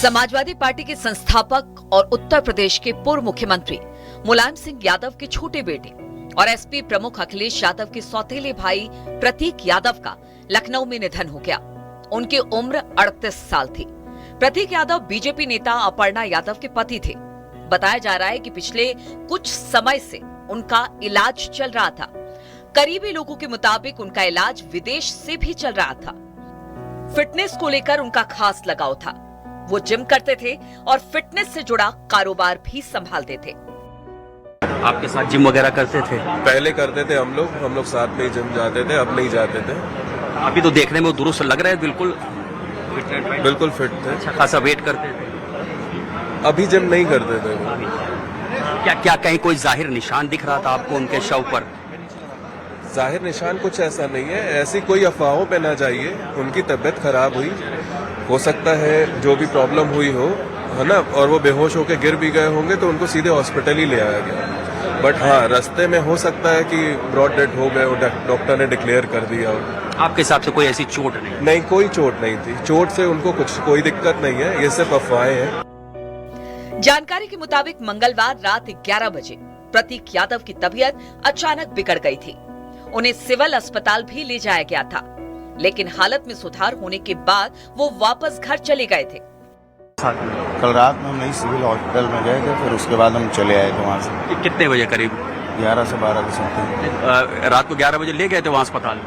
Samajwadi party के संस्थापक और उत्तर प्रदेश के पूर्व मुख्यमंत्री मुलायम सिंह यादव के छोटे बेटे और एसपी प्रमुख अखिलेश यादव के सौतेले भाई प्रतीक यादव का लखनऊ में निधन हो गया। उनकी उम्र 38 साल थी। प्रतीक यादव बीजेपी नेता अपर्णा यादव के पति थे। बताया जा रहा है कि पिछले कुछ समय से उनका इलाज चल रहा था। करीबी लोगों के मुताबिक उनका इलाज विदेश से भी चल रहा था। फिटनेस को लेकर उनका खास लगाव था। वो जिम करते थे और फिटनेस से जुड़ा कारोबार भी संभालते थे। आपके साथ जिम वगैरह करते थे? पहले करते थे हम लोग साथ में ही जिम जाते थे, अब नहीं जाते थे। अभी तो देखने में वो दुरुस्त लग रहे हैं, बिल्कुल फिट थे। अच्छा खासा वेट करते थे। अभी जिम नहीं करते थे। क्या कहीं कोई जाहिर निशान दिख रहा था आपको उनके शव पर? जाहिर निशान कुछ ऐसा नहीं है, ऐसी कोई अफवाहों पे ना जाइए। उनकी तबीयत खराब हुई, हो सकता है जो भी प्रॉब्लम हुई हो, है ना, और वो बेहोश होकर गिर भी गए होंगे तो उनको सीधे हॉस्पिटल ही ले आया गया। बट हाँ, रास्ते में हो सकता है कि ब्रॉड डेथ हो गए, डॉक्टर ने डिक्लेयर कर दिया। आपके हिसाब से कोई ऐसी चोट नहीं? नहीं, कोई चोट नहीं थी। चोट से उनको कोई दिक्कत नहीं है, ये सिर्फ अफवाहें हैं। जानकारी के मुताबिक मंगलवार रात 11 बजे प्रतीक यादव की तबीयत अचानक बिगड़ गई थी। उन्हें सिविल अस्पताल भी ले जाया गया था, लेकिन हालत में सुधार होने के बाद वो वापस घर चले गए थे। कल रात में हम नहीं सिविल हॉस्पिटल में गए थे, फिर उसके बाद हम चले आए थे वहाँ से। कितने बजे करीब? 11 से 12 के समथिंग। रात को 11 बजे ले गए थे वहाँ अस्पताल?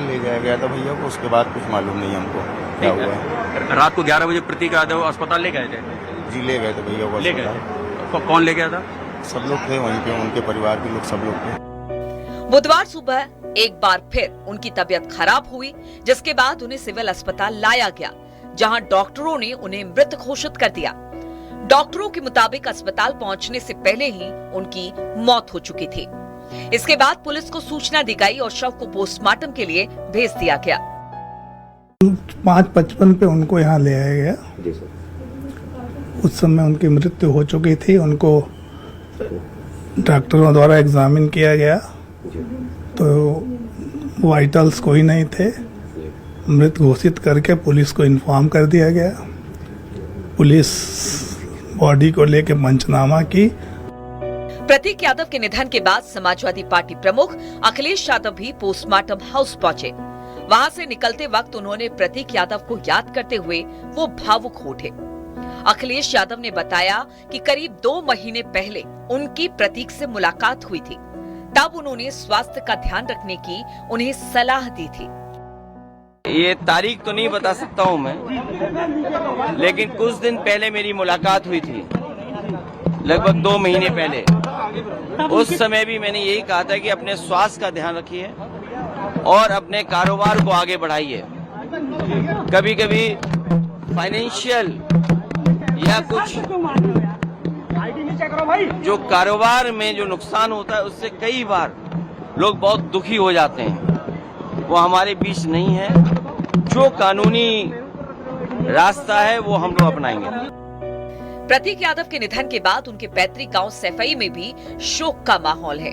ले जाया गया था भैया को, उसके बाद कुछ मालूम नहीं हमको क्या हुआ है। रात को 11 बजे प्रतीक यादव अस्पताल ले गए थे? जी ले गए थे भैया को अस्पताल। कौन ले गया था? सब लोग थे वहीं पे, उनके परिवार के लोग सब लोग थे। बुधवार सुबह एक बार फिर उनकी तबीयत खराब हुई, जिसके बाद उन्हें सिविल अस्पताल लाया गया, जहां डॉक्टरों ने उन्हें मृत घोषित कर दिया। डॉक्टरों के मुताबिक अस्पताल पहुंचने से पहले ही उनकी मौत हो चुकी थी। इसके बाद पुलिस को सूचना दी गई और शव को पोस्टमार्टम के लिए भेज दिया गया। 5:55 पे उनको यहाँ ले आया गया। उस समय उनकी मृत्यु हो चुकी थी। उनको डॉक्टरों द्वारा एग्जामिन किया गया तो वाइटल्स कोई नहीं थे। मृत घोषित करके पुलिस को इन्फॉर्म कर दिया गया। पुलिस बॉडी को लेकर पंचनामा की। प्रतीक यादव के निधन के बाद समाजवादी पार्टी प्रमुख अखिलेश यादव भी पोस्टमार्टम हाउस पहुंचे। वहां से निकलते वक्त उन्होंने प्रतीक यादव को याद करते हुए वो भावुक हो उठे। अखिलेश यादव ने बताया कि करीब 2 महीने पहले उनकी प्रतीक से मुलाकात हुई थी। तब उन्होंने स्वास्थ्य का ध्यान रखने की उन्हें सलाह दी थी। ये तारीख तो नहीं बता सकता हूँ मैं, लेकिन कुछ दिन पहले मेरी मुलाकात हुई थी, लगभग 2 महीने पहले। उस समय भी मैंने यही कहा था कि अपने स्वास्थ्य का ध्यान रखिए और अपने कारोबार को आगे बढ़ाइए। कभी कभी फाइनेंशियल या कुछ जो कारोबार में जो नुकसान होता है, उससे कई बार लोग बहुत दुखी हो जाते हैं। वो हमारे बीच नहीं है। जो कानूनी रास्ता है वो हम लोग अपनाएंगे। प्रतीक यादव के निधन के बाद उनके पैतृक गांव सैफई में भी शोक का माहौल है।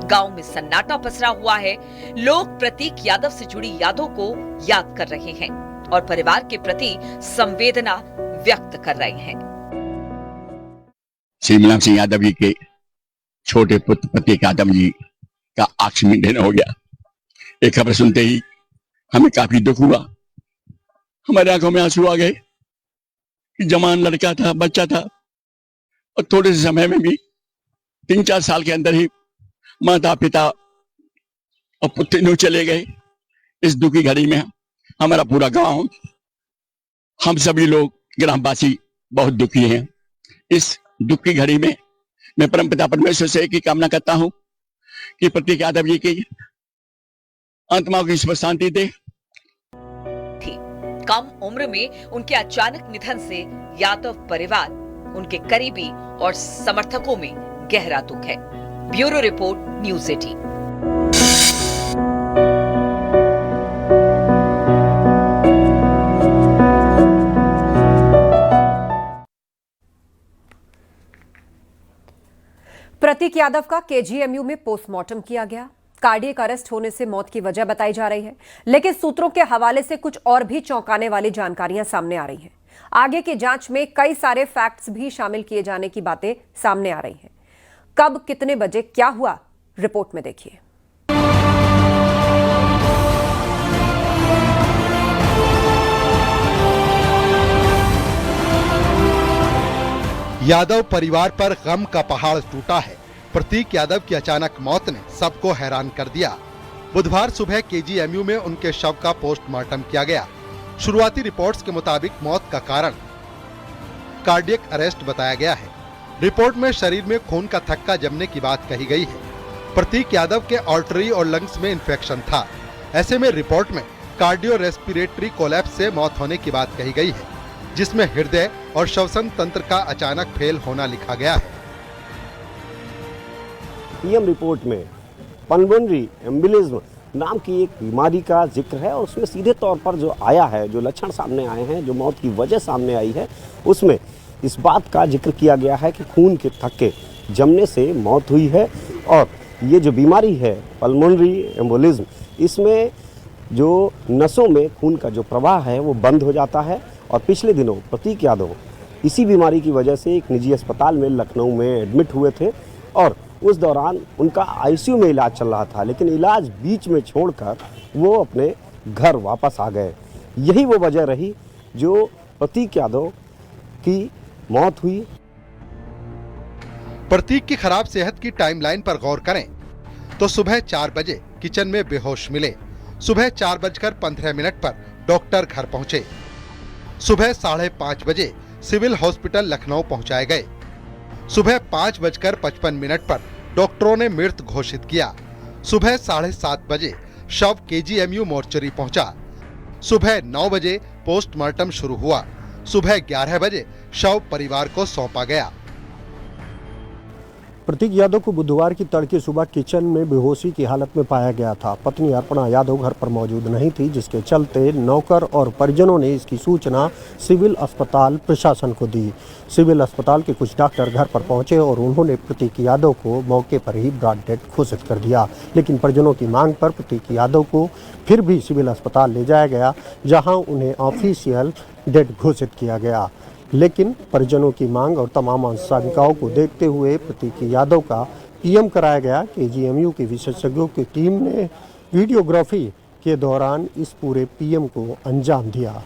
गांव में सन्नाटा पसरा हुआ है। लोग प्रतीक यादव से जुड़ी यादों को याद कर रहे हैं और परिवार के प्रति संवेदना व्यक्त कर रहे हैं। श्री मुलायम सिंह यादव जी के छोटे पुत्र प्रतीक यादव जी का आखिरी निधन हो गया। एक खबर सुनते ही हमें काफी दुख हुआ। हमारे आंखों में आंसू आ गए। जवान लड़का था, बच्चा था, और थोड़े से समय में भी 3-4 साल के अंदर ही माता पिता और पुत्र दोनों चले गए। इस दुखी घड़ी में हमारा पूरा गांव, हम सभी लोग ग्रामवासी बहुत दुखी हैं। इस दुख की घड़ी में मैं परमपिता परमेश्वर से एक ही कामना करता हूं कि प्रतीक यादव जी की आत्मा को ईश्वर शांति दे। कम उम्र में उनके अचानक निधन से यादव परिवार, उनके करीबी और समर्थकों में गहरा दुख है। Bureau report, news 18। प्रतीक यादव का केजीएमयू में पोस्टमार्टम किया गया। कार्डियक अरेस्ट होने से मौत की वजह बताई जा रही है, लेकिन सूत्रों के हवाले से कुछ और भी चौंकाने वाली जानकारियां सामने आ रही हैं। आगे की जांच में कई सारे फैक्ट्स भी शामिल किए जाने की बातें सामने आ रही हैं। कब, कितने बजे, क्या हुआ, रिपोर्ट में देखिए। यादव परिवार पर गम का पहाड़ टूटा है। प्रतीक यादव की अचानक मौत ने सबको हैरान कर दिया। बुधवार सुबह केजीएमयू में उनके शव का पोस्टमार्टम किया गया। शुरुआती रिपोर्ट्स के मुताबिक मौत का कारण कार्डियक अरेस्ट बताया गया है। रिपोर्ट में शरीर में खून का थक्का जमने की बात कही गई है। प्रतीक यादव के आर्टरी और लंग्स में इन्फेक्शन था। ऐसे में रिपोर्ट में कार्डियो रेस्पिरेटरी कोलैप्स से मौत होने की बात कही गई है, जिसमें हृदय और श्वसन तंत्र का अचानक फेल होना लिखा गया है। पीएम रिपोर्ट में पल्मोनरी एम्बोलिज्म नाम की एक बीमारी का जिक्र है और उसमें सीधे तौर पर जो आया है, जो लक्षण सामने आए हैं, जो मौत की वजह सामने आई है, उसमें इस बात का जिक्र किया गया है कि खून के थक्के जमने से मौत हुई है। और ये जो बीमारी है पल्मोनरी एम्बोलिज्म, इसमें जो नसों में खून का जो प्रवाह है वो बंद हो जाता है। और पिछले दिनों प्रतीक यादव इसी बीमारी की वजह से एक निजी अस्पताल में लखनऊ में एडमिट हुए थे और उस दौरान उनका आईसीयू में इलाज चल रहा था, लेकिन इलाज बीच में छोड़कर वो अपने घर वापस आ गए। यही वो वजह रही जो प्रतीक यादव की मौत हुई। प्रतीक की खराब सेहत की टाइमलाइन पर गौर करें तो सुबह 4 बजे किचन में बेहोश मिले। सुबह 4:15 पर डॉक्टर घर पहुंचे। सुबह 5:30 बजे सिविल हॉस्पिटल लखनऊ पहुंचाए गए। सुबह 5:55 पर डॉक्टरों ने मृत घोषित किया। सुबह 7:30 बजे शव केजीएमयू मोर्चरी पहुंचा। सुबह 9 बजे पोस्टमार्टम शुरू हुआ। सुबह 11 बजे शव परिवार को सौंपा गया। प्रतीक यादव को बुधवार की तड़के सुबह किचन में बेहोशी की हालत में पाया गया था। पत्नी अर्पणा यादव घर पर मौजूद नहीं थी, जिसके चलते नौकर और परिजनों ने इसकी सूचना सिविल अस्पताल प्रशासन को दी। सिविल अस्पताल के कुछ डॉक्टर घर पर पहुंचे और उन्होंने प्रतीक यादव को मौके पर ही ब्रॉड डेड घोषित कर दिया। लेकिन परिजनों की मांग पर प्रतीक यादव को फिर भी सिविल अस्पताल ले जाया गया, जहाँ उन्हें ऑफिशियल डेड घोषित किया गया। लेकिन परिजनों की मांग और तमाम आशंकाओं को देखते हुए प्रतीक यादव का पीएम कराया गया। केजीएमयू के विशेषज्ञों की टीम ने वीडियोग्राफी के दौरान इस पूरे पीएम को अंजाम दिया।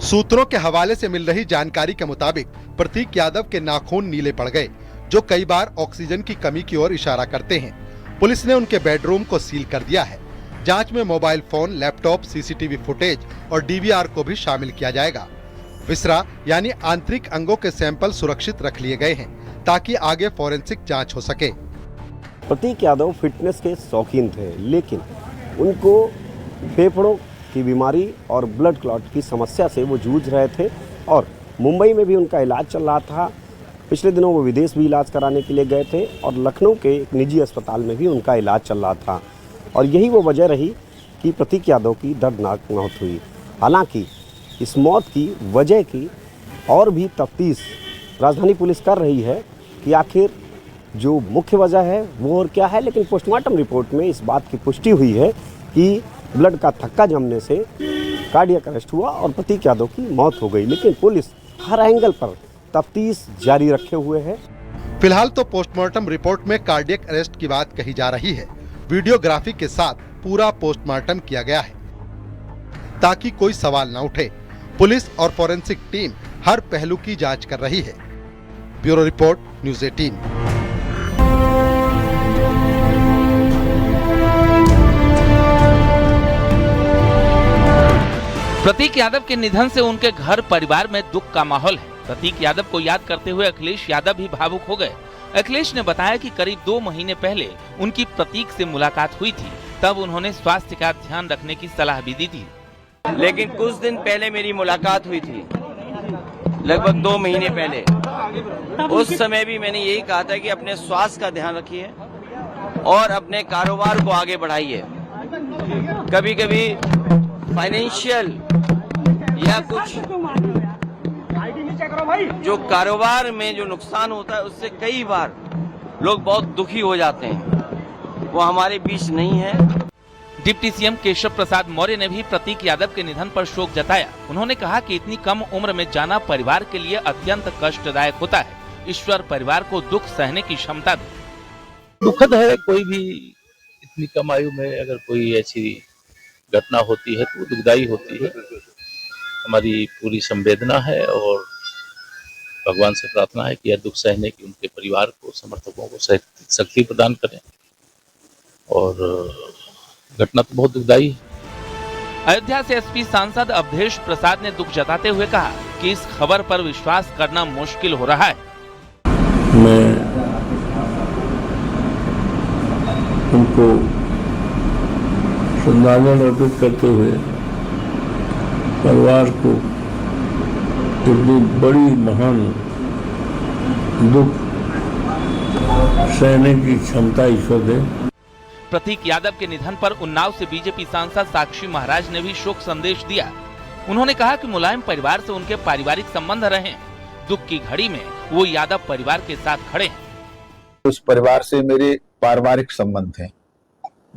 सूत्रों के हवाले से मिल रही जानकारी के मुताबिक प्रतीक यादव के नाखून नीले पड़ गए, जो कई बार ऑक्सीजन की कमी की ओर इशारा करते हैं। पुलिस ने उनके बेडरूम को सील कर दिया है। जांच में mobile phone, laptop, CCTV footage और डीवीआर को भी शामिल किया जाएगा। विसरा यानी आंतरिक अंगों के सैंपल सुरक्षित रख लिए गए हैं ताकि आगे फॉरेंसिक जांच हो सके। प्रतीक यादव फिटनेस के शौकीन थे, लेकिन उनको फेफड़ों की बीमारी और ब्लड क्लॉट की समस्या से वो जूझ रहे थे और मुंबई में भी उनका इलाज चल रहा था। पिछले दिनों वो विदेश भी इलाज कराने के लिए गए थे और लखनऊ के एक निजी अस्पताल में भी उनका इलाज चल रहा था। और यही वो वजह रही कि प्रतीक यादव की दर्दनाक मौत हुई। हालांकि इस मौत की वजह की और भी तफ्तीश राजधानी पुलिस कर रही है कि आखिर जो मुख्य वजह है वो और क्या है। लेकिन पोस्टमार्टम रिपोर्ट में इस बात की पुष्टि हुई है कि ब्लड का थक्का जमने से कार्डियक अरेस्ट हुआ और प्रतीक यादव की मौत हो गई। लेकिन पुलिस हर एंगल पर तफ्तीश जारी रखे हुए है। फिलहाल तो पोस्टमार्टम रिपोर्ट में कार्डियक अरेस्ट की बात कही जा रही है। वीडियोग्राफी के साथ पूरा पोस्टमार्टम किया गया है ताकि कोई सवाल न उठे। पुलिस और फॉरेंसिक टीम हर पहलू की जांच कर रही है। Bureau report, news 18। प्रतीक यादव के निधन से उनके घर परिवार में दुख का माहौल है। प्रतीक यादव को याद करते हुए अखिलेश यादव भी भावुक हो गए। अखिलेश ने बताया कि करीब 2 महीने पहले उनकी प्रतीक से मुलाकात हुई थी, तब उन्होंने स्वास्थ्य का ध्यान रखने की सलाह भी दी थी। लेकिन कुछ दिन पहले मेरी मुलाकात हुई थी, लगभग 2 महीने पहले। उस समय भी मैंने यही कहा था कि अपने स्वास्थ्य का ध्यान रखिए और अपने कारोबार को आगे बढ़ाइए। कभी कभी फाइनेंशियल या कुछ जो कारोबार में जो नुकसान होता है उससे कई बार लोग बहुत दुखी हो जाते हैं। वो हमारे बीच नहीं है। डिप्टी सीएम केशव प्रसाद मौर्य ने भी प्रतीक यादव के निधन पर शोक जताया। उन्होंने कहा कि इतनी कम उम्र में जाना परिवार के लिए अत्यंत कष्टदायक होता है। ईश्वर परिवार को दुख सहने की क्षमता दे। दुखद है, कोई भी इतनी कम आयु में अगर कोई ऐसी घटना होती है तो वो दुखदाई होती है। हमारी पूरी संवेदना है और भगवान से प्रार्थना है कि यह दुख सहने की उनके परिवार को, समर्थकों को शक्ति प्रदान करें। और घटना तो बहुत दुखदाई है। अयोध्या से एसपी सांसद अवधेश प्रसाद ने दुख जताते हुए कहा कि इस खबर पर विश्वास करना मुश्किल हो रहा है। मैं उनको श्रद्धांजलि अर्पित करते हुए परिवार को इतनी बड़ी महान दुख सहने की क्षमता ईश्वर दे। प्रतीक यादव के निधन पर उन्नाव से बीजेपी सांसद साक्षी महाराज ने भी शोक संदेश दिया। उन्होंने कहा कि मुलायम परिवार से उनके पारिवारिक संबंध रहे। दुख की घड़ी में वो यादव परिवार के साथ खड़े हैं। उस परिवार से मेरे पारिवारिक संबंध हैं।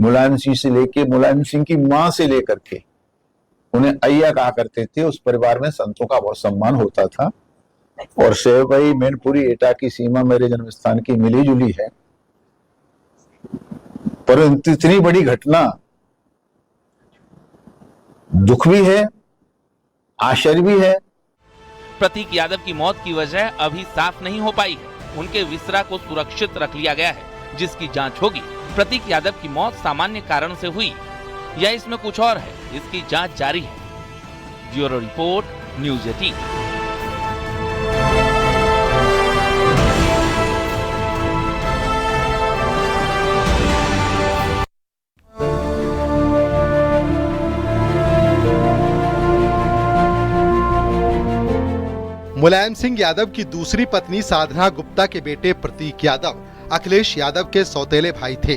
मुलायम सिंह से लेके मुलायम सिंह की मां से लेकर के उन्हें अय्या कहा करते थे। उस परिवार में संतों का बहुत सम्मान होता था और सेवई मैनपुरी एटा की सीमा मेरे जन्म स्थान की मिली जुली है, परंतु इतनी बड़ी घटना दुख भी है, आश्चर्य भी है। प्रतीक यादव की मौत की वजह अभी साफ नहीं हो पाई है। उनके विसरा को सुरक्षित रख लिया गया है, जिसकी जांच होगी। प्रतीक यादव की मौत सामान्य कारण से हुई या इसमें कुछ और है, इसकी जांच जारी है। Bureau report, news 18। Mulayam Singh Yadav की दूसरी पत्नी साधना गुप्ता के बेटे प्रतीक यादव अखिलेश यादव के सौतेले भाई थे।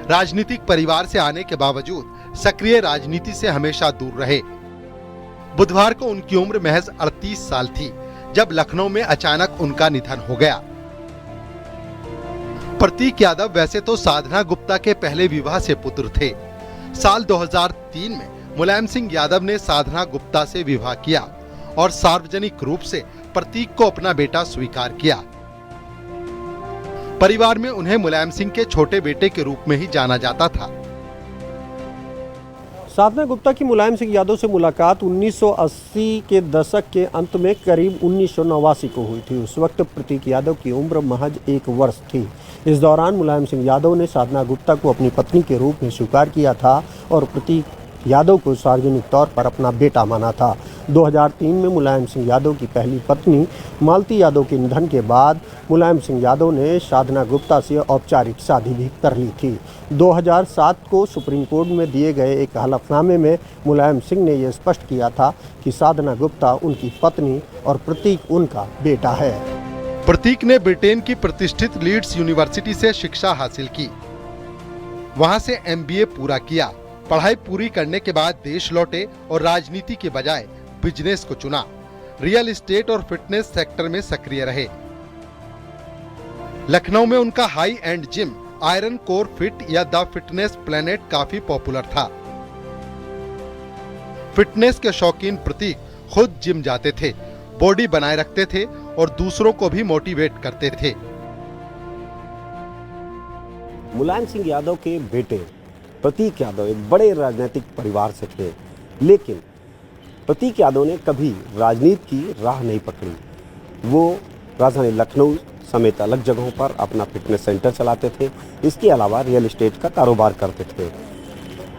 राजनीतिक परिवार से आने के बावजूद सक्रिय राजनीति से हमेशा दूर रहे। बुधवार को उनकी उम्र महज 38 साल थी जब लखनऊ में अचानक उनका निधन हो गया। प्रतीक यादव वैसे तो साधना गुप्ता के पहले विवाह से पुत्र थे। साल 2003 में मुलायम सिंह यादव ने साधना गुप्ता से विवाह किया और सार्वजनिक रूप से प्रतीक को अपना बेटा स्वीकार किया। परिवार में उन्हें मुलायम सिंह के छोटे बेटे के रूप में ही जाना जाता था। साधना गुप्ता की मुलायम सिंह यादव से मुलाकात 1980 के दशक के अंत में करीब 1989 को हुई थी। उस वक्त प्रतीक यादव की उम्र महज 1 वर्ष थी। इस दौरान मुलायम सिंह यादव ने साधना गुप्ता को अपनी पत्नी के रूप में स्वीकार किया था और प्रतीक यादव को सार्वजनिक तौर पर अपना बेटा माना था। 2003 में मुलायम सिंह यादव की पहली पत्नी मालती यादव के निधन के बाद मुलायम सिंह यादव ने साधना गुप्ता से औपचारिक शादी भी कर ली थी। 2007 को सुप्रीम कोर्ट में दिए गए एक हलफनामे में मुलायम सिंह ने यह स्पष्ट किया था कि साधना गुप्ता उनकी पत्नी और प्रतीक उनका बेटा है। प्रतीक ने ब्रिटेन की प्रतिष्ठित लीड्स यूनिवर्सिटी से शिक्षा हासिल की। वहां से MBA पूरा किया। पढ़ाई पूरी करने के बाद देश लौटे और राजनीति के बजाय बिजनेस को चुना। रियल एस्टेट और फिटनेस सेक्टर में सक्रिय रहे। लखनऊ में उनका high and gym iron core fit या द फिटनेस प्लेनेट काफी पॉपुलर था। फिटनेस के शौकीन प्रतीक खुद जिम जाते थे, बॉडी बनाए रखते थे और दूसरों को भी मोटिवेट करते थे। मुलायम सिंह यादव के बेटे प्रतीक यादव एक बड़े राजनीतिक परिवार से थे, लेकिन प्रतीक यादव ने कभी राजनीति की राह नहीं पकड़ी। वो राजधानी लखनऊ समेत अलग जगहों पर अपना फिटनेस सेंटर चलाते थे। इसके अलावा रियल एस्टेट का कारोबार करते थे।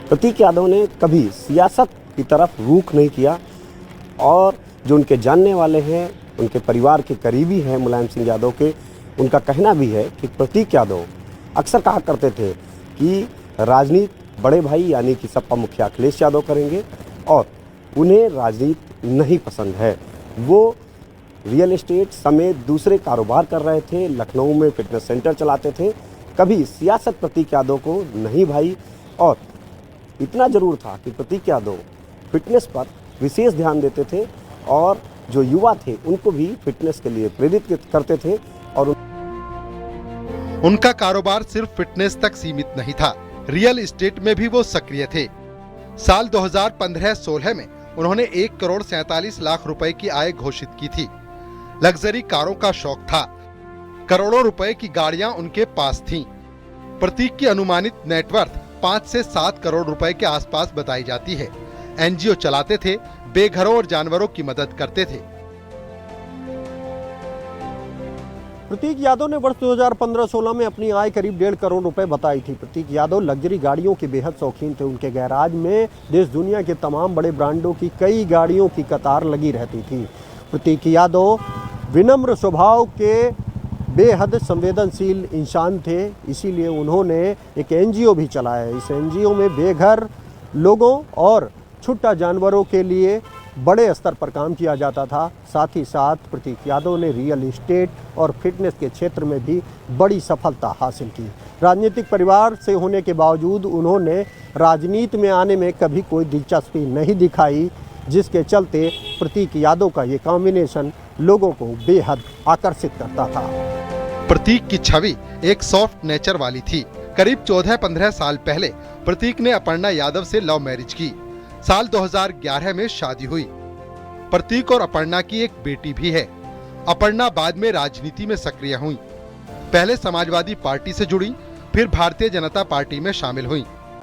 प्रतीक यादव ने कभी सियासत की तरफ रुख नहीं किया और जो उनके जानने वाले हैं, उनके परिवार के करीबी हैं मुलायम सिंह यादव के, उनका कहना भी है कि प्रतीक यादव अक्सर कहा करते थे कि राजनीति बड़े भाई यानी कि सपा मुखिया अखिलेश यादव करेंगे और उन्हें राजनीति नहीं पसंद है। वो रियल एस्टेट समेत दूसरे कारोबार कर रहे थे, लखनऊ में फिटनेस सेंटर चलाते थे। कभी सियासत प्रतीक यादव को नहीं भाई और इतना जरूर था कि प्रतीक यादव फिटनेस पर विशेष ध्यान देते थे और जो युवा थे उनको भी फिटनेस के लिए प्रेरित करते थे। और उनका कारोबार सिर्फ फिटनेस तक सीमित नहीं था। रियल एस्टेट में भी वो सक्रिय थे। साल 2015-16 में उन्होंने 1,47,00,000 रुपए की आय घोषित की थी। लग्जरी कारों का शौक था। करोड़ों रुपए की गाड़ियां उनके पास थीं। प्रतीक की अनुमानित नेटवर्थ 5 से 7 करोड़ रुपए के आसपास बताई जाती है। एनजीओ चलाते थे, बेघरों और जानवरों की मदद करते थे। प्रतीक यादव ने वर्ष 2015-16 में अपनी आय करीब 1.5 करोड़ रुपए बताई थी। प्रतीक यादव लग्जरी गाड़ियों के बेहद शौकीन थे। उनके गैराज में देश दुनिया के तमाम बड़े ब्रांडों की कई गाड़ियों की कतार लगी रहती थी। प्रतीक यादव विनम्र स्वभाव के बेहद संवेदनशील इंसान थे, इसीलिए उन्होंने एक एनजीओ भी चलाया। इस एनजीओ में बेघर लोगों और छुट्टा जानवरों के लिए बड़े स्तर पर काम किया जाता था। साथ ही साथ प्रतीक यादव ने रियल एस्टेट और फिटनेस के क्षेत्र में भी बड़ी सफलता हासिल की। राजनीतिक परिवार से होने के बावजूद उन्होंने राजनीति में आने में कभी कोई दिलचस्पी नहीं दिखाई, जिसके चलते प्रतीक यादव का ये कॉम्बिनेशन लोगों को बेहद आकर्षित करता था। प्रतीक की छवि एक सॉफ्ट नेचर वाली थी। करीब 14-15 साल पहले प्रतीक ने अपर्णा यादव से लव मैरिज की। साल 2011 में शादी हुई। प्रतीक और अपर्णा की एक बेटी भी है। अपर्णा बाद में राजनीति में सक्रिय हुई। पहले समाजवादी पार्टी से जुड़ी, फिर भारतीय जनता पार्टी में शामिल हुई।